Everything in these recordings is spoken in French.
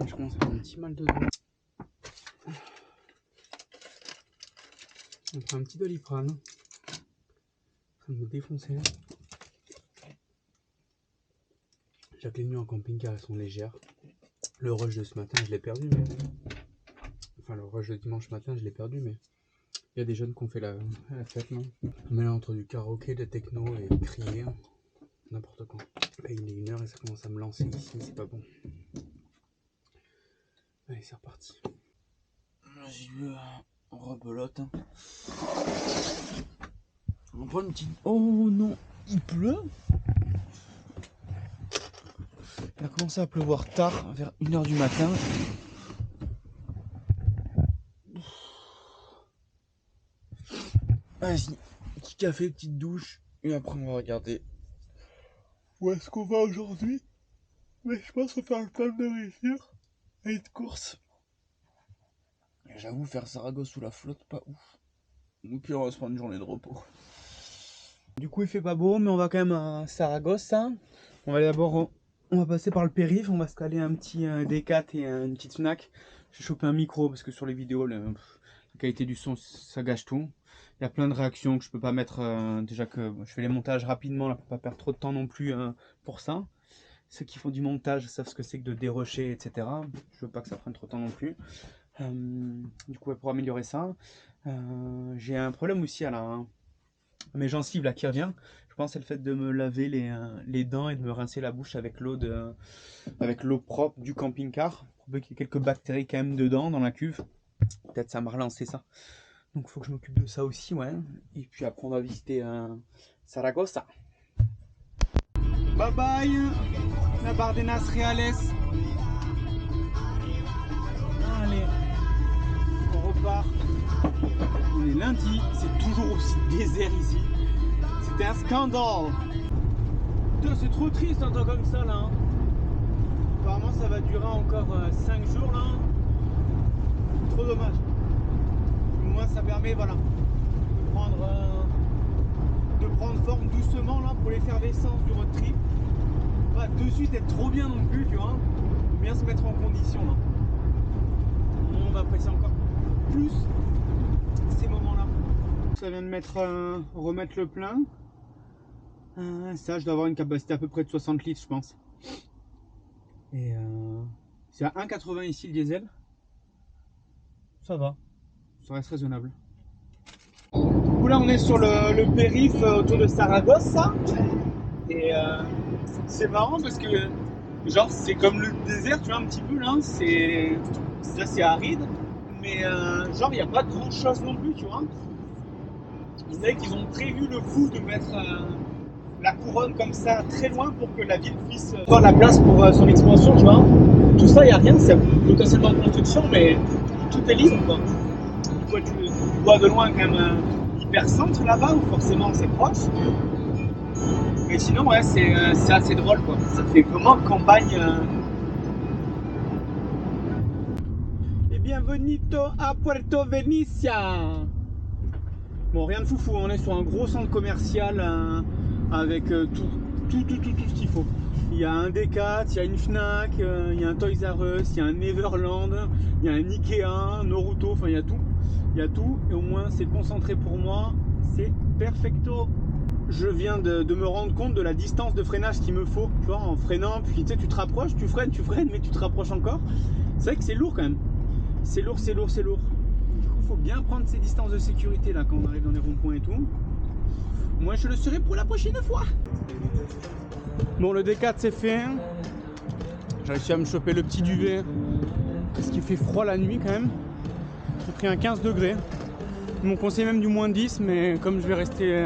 Je commence à avoir un petit mal de dos. On prend un petit Doliprane. En train de me défoncer. Jacqueline en camping-car, elles sont légères. Le rush de ce matin, je l'ai perdu. Mais... Enfin, le rush de dimanche matin, je l'ai perdu. Mais il y a des jeunes qui ont fait la fête. Là. Mais là, entre du karaoké, de techno et crier, n'importe quoi. Là, il est 1h et ça commence à me lancer ici. C'est pas bon. Allez, c'est reparti. Là, j'ai vu en rebelote. On prend une petite. Oh non, il pleut. Il a commencé à pleuvoir tard, vers 1h du matin. Vas-y, petit café, petite douche. Et après, on va regarder où est-ce qu'on va aujourd'hui. Mais je pense faire le plan de réussir. Et de course. J'avoue, faire Saragosse sous la flotte, pas ouf. Ou puis on va se prendre une journée de repos. Du coup, il fait pas beau, mais on va quand même à Saragosse. Hein. On va d'abord, on va passer par le périph', on va se caler un petit D4 et une petite Fnac. J'ai chopé un micro parce que sur les vidéos, la qualité du son, ça gâche tout. Il y a plein de réactions que je peux pas mettre. Déjà que je fais les montages rapidement, là, pour pas perdre trop de temps non plus pour ça. Ceux qui font du montage savent ce que c'est que de dérocher, etc. Je veux pas que ça prenne trop de temps non plus. Du coup, pour améliorer ça, j'ai un problème aussi à mes gencives là qui revient. Je pense que c'est le fait de me laver les dents et de me rincer la bouche avec l'eau propre du camping-car. Pour qu'il y ait quelques bactéries quand même dedans dans la cuve. Peut-être ça m'a relancé ça. Donc il faut que je m'occupe de ça aussi, ouais. Et puis après on va visiter Saragossa. Bye bye la Bardenas Reales. Allez, on repart. On est lundi, c'est toujours aussi désert ici. C'était un scandale. Putain, c'est trop triste un temps comme ça là. Hein. Apparemment ça va durer encore 5 jours là. Trop dommage. Au moins ça permet voilà, de prendre forme doucement là pour l'effervescence du road trip. Pas de suite être trop bien non plus, tu vois. Bien se mettre en condition là. On va apprécier encore plus ces moments-là. Ça vient de remettre le plein. Ça, je dois avoir une capacité à peu près de 60 litres, je pense. Et c'est à 1,80 ici le diesel. Ça va, ça reste raisonnable. Du coup, là, on est sur le périph' autour de Saragosse, ça. Et c'est marrant parce que, genre, c'est comme le désert, tu vois, un petit peu là. C'est aride. Mais genre, il n'y a pas grand chose non plus, tu vois. Vous savez qu'ils ont prévu le coup de mettre la couronne comme ça très loin pour que la ville puisse avoir la place pour son expansion, tu vois. Tout ça, il n'y a rien, c'est potentiellement en construction, mais tout est libre, quoi. Du coup, tu vois de loin quand même hyper centre là-bas, où forcément c'est proche. Mais sinon, ouais, c'est assez drôle, quoi. Ça fait vraiment campagne. Et bienvenue à Puerto Venecia. Bon, rien de foufou, on est sur un gros centre commercial avec tout ce qu'il faut. Il y a un D4, il y a une Fnac, il y a un Toys R Us, il y a un Neverland, il y a un Ikea, un Noruto, enfin il y a tout. Il y a tout, et au moins c'est concentré pour moi, c'est perfecto. Je viens de me rendre compte de la distance de freinage qu'il me faut, tu vois, en freinant, puis tu sais, tu te rapproches, tu freines, mais tu te rapproches encore. C'est vrai que c'est lourd quand même. C'est lourd. Du coup, il faut bien prendre ces distances de sécurité là quand on arrive dans les ronds-points et tout. Moi, je le serai pour la prochaine fois. Bon, le D4 c'est fait. J'ai réussi à me choper le petit duvet parce qu'il fait froid la nuit quand même. J'ai pris un 15 degrés. Ils m'ont conseillé même du moins 10, mais comme je vais rester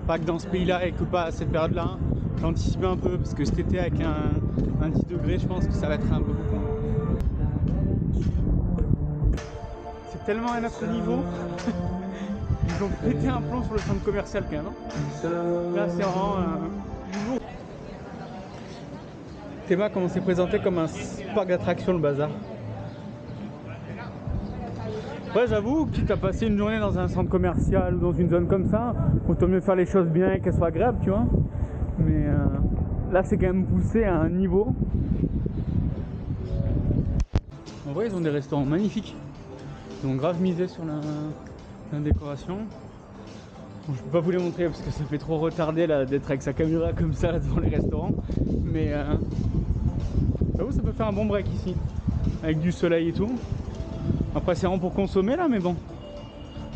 pas que dans ce pays-là et que pas à cette période-là, j'ai anticipé un peu parce que cet été avec un 10 degrés, je pense que ça va être un peu beaucoup. C'est tellement à notre niveau. Ils ont pété un plomb sur le centre commercial quand même. Hein. Là, c'est vraiment lourd. Théma, comment c'est présenté comme un parc d'attractions, le bazar. Ouais, j'avoue, quitte à passer une journée dans un centre commercial ou dans une zone comme ça, autant mieux faire les choses bien et qu'elles soient agréables, tu vois. Mais là, c'est quand même poussé à un niveau. En vrai, ils ont des restaurants magnifiques. Ils ont grave misé sur la décoration. Bon, je peux pas vous les montrer parce que ça fait trop retardé là d'être avec sa caméra comme ça là, devant les restaurants. Mais j'avoue, ça peut faire un bon break ici. Avec du soleil et tout. Après, c'est vraiment pour consommer là, mais bon.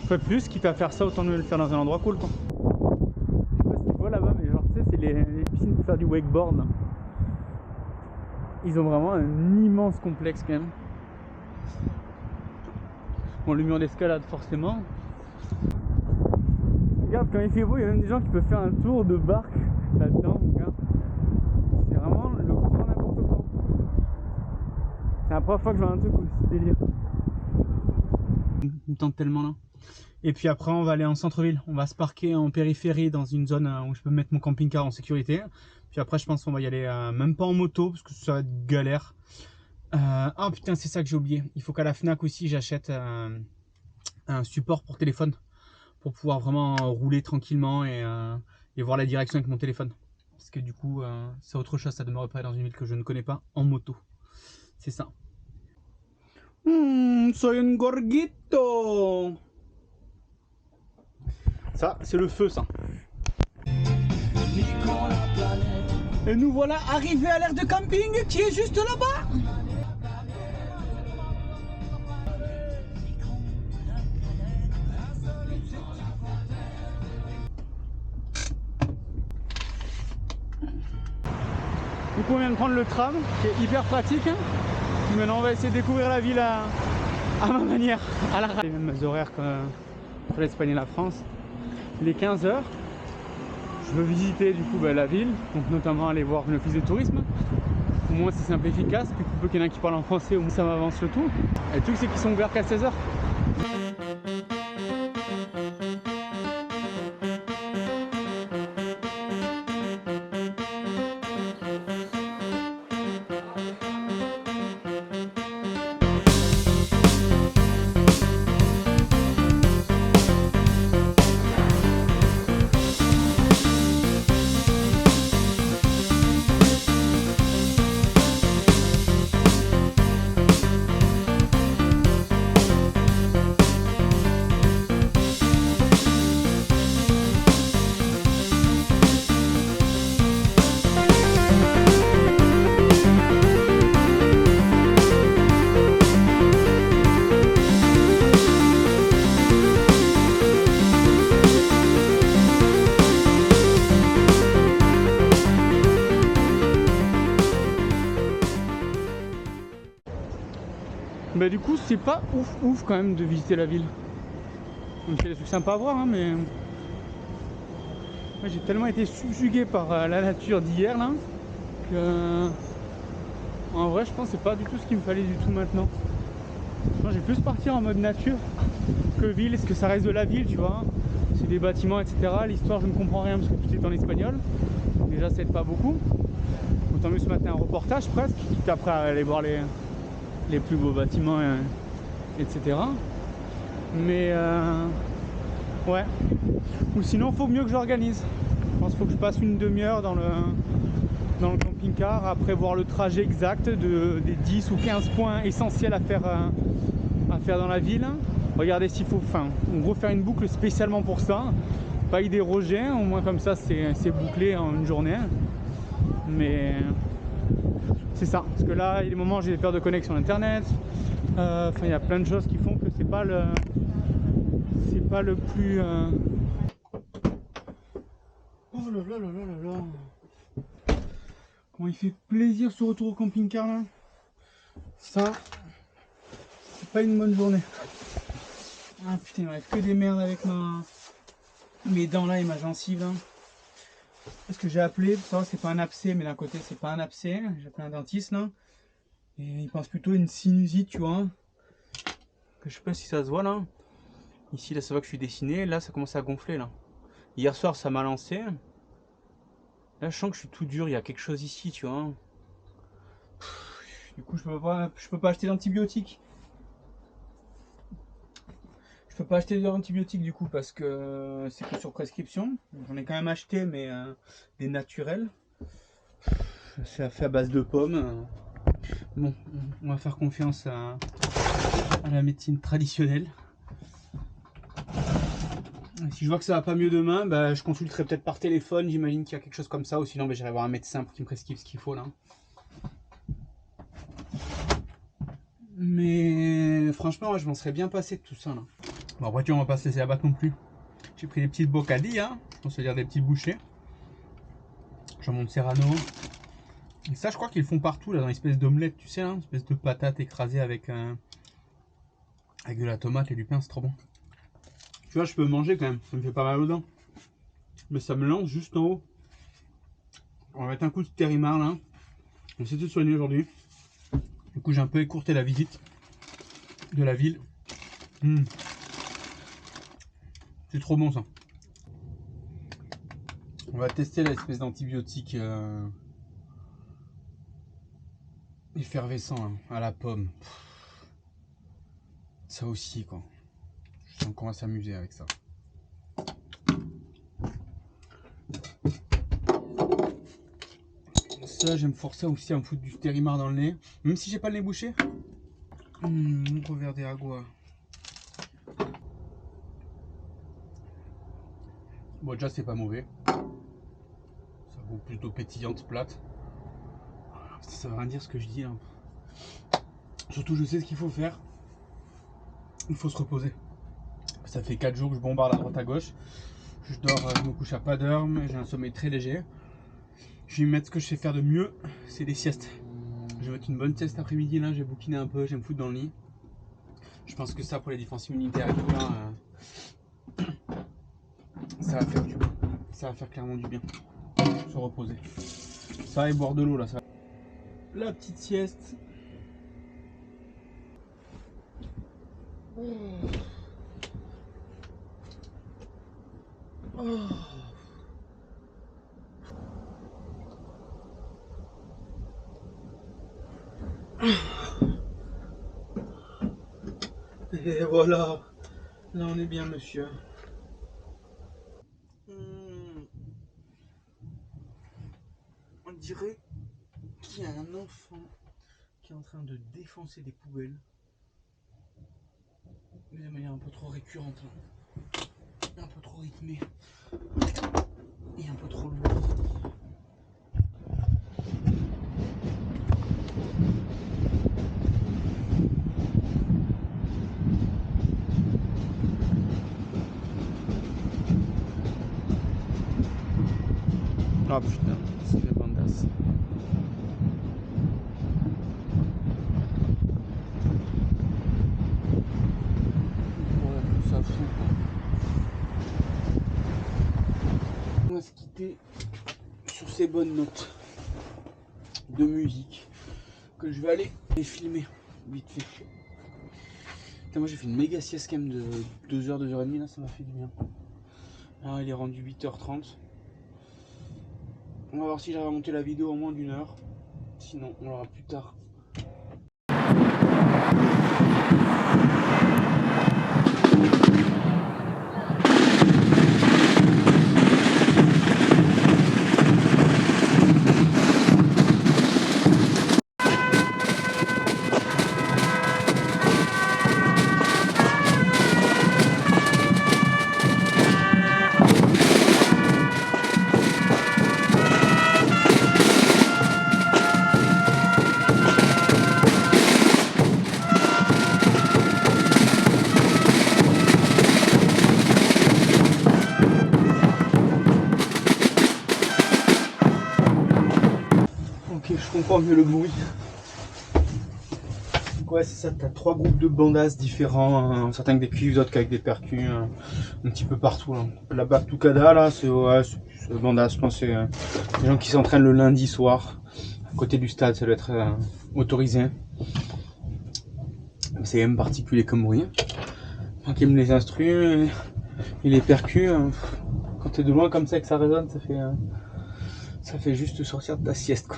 Pas plus, quitte à faire ça, autant mieux le faire dans un endroit cool quoi. Je sais pas si tu vois là-bas, mais genre, tu sais, c'est les piscines pour faire du wakeboard là. Ils ont vraiment un immense complexe quand même. Bon, le mur d'escalade forcément. Regarde, quand il fait beau, il y a même des gens qui peuvent faire un tour de barque là-dedans, mon gars. C'est vraiment le grand n'importe quoi. C'est la première fois que je vois un truc aussi délire. Il me tente tellement là. Et puis après, on va aller en centre-ville. On va se parquer en périphérie dans une zone où je peux mettre mon camping-car en sécurité. Puis après, je pense qu'on va y aller même pas en moto parce que ça va être galère. Ah putain, c'est ça que j'ai oublié. Il faut qu'à la Fnac aussi, j'achète un support pour téléphone pour pouvoir vraiment rouler tranquillement et voir la direction avec mon téléphone. Parce que du coup, c'est autre chose, ça de me repérer dans une ville que je ne connais pas en moto. C'est ça. Soy un gorguito. Ça, c'est le feu, ça. Et nous voilà arrivés à l'aire de camping qui est juste là-bas. Donc on vient de prendre le tram qui est hyper pratique. Maintenant on va essayer de découvrir la ville à ma manière, à la les mêmes horaires entre l'Espagne et la France. Il est 15 h. Je veux visiter du coup la ville, donc notamment aller voir l'office de tourisme. Au moins c'est simple et efficace, puis pour peu qu'il y en a qui parlent en français, au moins ça m'avance le tout. Et le truc c'est qu'ils sont ouverts qu'à 16 h. Bah du coup c'est pas ouf quand même de visiter la ville. Donc il y a des trucs sympas à voir hein, mais j'ai tellement été subjugué par la nature d'hier là que en vrai je pense que c'est pas du tout ce qu'il me fallait du tout maintenant. Moi j'ai plus partir en mode nature que ville. Est-ce que ça reste de la ville, tu vois? C'est des bâtiments etc. L'histoire je ne comprends rien parce que tout est en espagnol. Déjà ça aide pas beaucoup. Autant mieux ce matin un reportage presque, quitte après à aller voir les plus beaux bâtiments etc. Mais ouais. Ou sinon faut mieux que j'organise. Je pense qu'il faut que je passe une demi-heure dans le camping-car après voir le trajet exact des 10 ou 15 points essentiels à faire dans la ville. Regardez s'il faut, en gros faire une boucle spécialement pour ça. Pas y déroger, au moins comme ça c'est bouclé en une journée. Mais c'est ça, parce que là il y a des moments où j'ai des pertes de connexion internet. Il y a plein de choses qui font que c'est pas le plus oh là là là là là là. Comment il fait plaisir ce retour au camping-car là. Ça c'est pas une bonne journée. Ah putain, il m'arrive que des merdes avec mes dents là et ma gencive là. Parce que j'ai appelé, pour savoir c'est pas un abcès, mais d'un côté c'est pas un abcès. J'ai appelé un dentiste là. Et il pense plutôt à une sinusite, tu vois. Que je sais pas si ça se voit là. Ici là ça voit que je suis dessiné, là ça commence à gonfler là. Hier soir ça m'a lancé. Là je sens que je suis tout dur, il y a quelque chose ici, tu vois. Du coup je peux pas acheter d'antibiotiques. Je peux pas acheter d'antibiotiques du coup parce que c'est que sur prescription. J'en ai quand même acheté mais des naturels. C'est fait à base de pommes. Bon, on va faire confiance à la médecine traditionnelle. Si je vois que ça va pas mieux demain, bah, je consulterai peut-être par téléphone. J'imagine qu'il y a quelque chose comme ça, ou sinon bah, j'irai voir un médecin pour qu'il me prescrive ce qu'il faut là. Mais franchement, ouais, je m'en serais bien passé de tout ça là. Bon, après, on va pas se laisser abattre non plus. J'ai pris des petites bocadilles, hein, on se dire des petits bouchées. Jambon de Serrano. Et ça, je crois qu'ils le font partout là, dans l'espèce d'omelette, tu sais, hein, une espèce de patate écrasée avec de la tomate et du pain, c'est trop bon. Tu vois, je peux manger quand même, ça me fait pas mal aux dents. Mais ça me lance juste en haut. On va mettre un coup de Térimar là. On essaie de se soigner aujourd'hui. Du coup, j'ai un peu écourté la visite de la ville. C'est trop bon ça. On va tester l'espèce d'antibiotique effervescent hein, à la pomme. Ça aussi quoi. Je sens qu'on va s'amuser avec ça. Ça, je vais me forcer aussi à me foutre du Térimar dans le nez. Même si j'ai pas le nez bouché. Mon revers des agua. Bon, déjà, c'est pas mauvais. Ça vaut plutôt pétillante, plate. Ça veut rien dire ce que je dis là. Surtout, je sais ce qu'il faut faire. Il faut se reposer. Ça fait 4 jours que je bombarde à droite à gauche. Je dors, je me couche à pas d'heure, mais j'ai un sommeil très léger. Je vais mettre ce que je sais faire de mieux, c'est des siestes. Je vais mettre une bonne sieste après-midi là, j'ai bouquiné un peu, je vais me foutre dans le lit. Je pense que ça pour les défenses immunitaires et tout là, ça va faire du bien. Ça va faire clairement du bien. Se reposer. Ça et boire de l'eau là. Ça... La petite sieste. Et voilà. Là on est bien monsieur. On dirait qu'il y a un enfant qui est en train de défoncer des poubelles. Mais de manière un peu trop récurrente là. Un peu trop rythmée. Et un peu trop lourde. Ah putain, c'est des bandas. Voilà, tout ça fout quoi. On va se quitter sur ces bonnes notes de musique que je vais aller les filmer vite fait. Putain, moi j'ai fait une méga sieste quand même de 2h, 2h30 là, ça m'a fait du bien. Là il est rendu 8h30. On va voir si j'arrive à monter la vidéo en moins d'1 heure. Sinon on l'aura plus tard. Je comprends mieux le bruit. Donc ouais c'est ça, t'as 3 groupes de bandas différents, hein. Certains avec des cuivres, d'autres avec des percus, hein. Un petit peu partout là. La Batucada là, c'est ouais, bandas, je pense que c'est des gens qui s'entraînent le lundi soir. À côté du stade, ça doit être autorisé. C'est quand même particulier comme bruit. Enfin, qui aime les instrus et les percus, quand t'es de loin comme ça et que ça résonne, ça fait juste sortir de ta sieste quoi.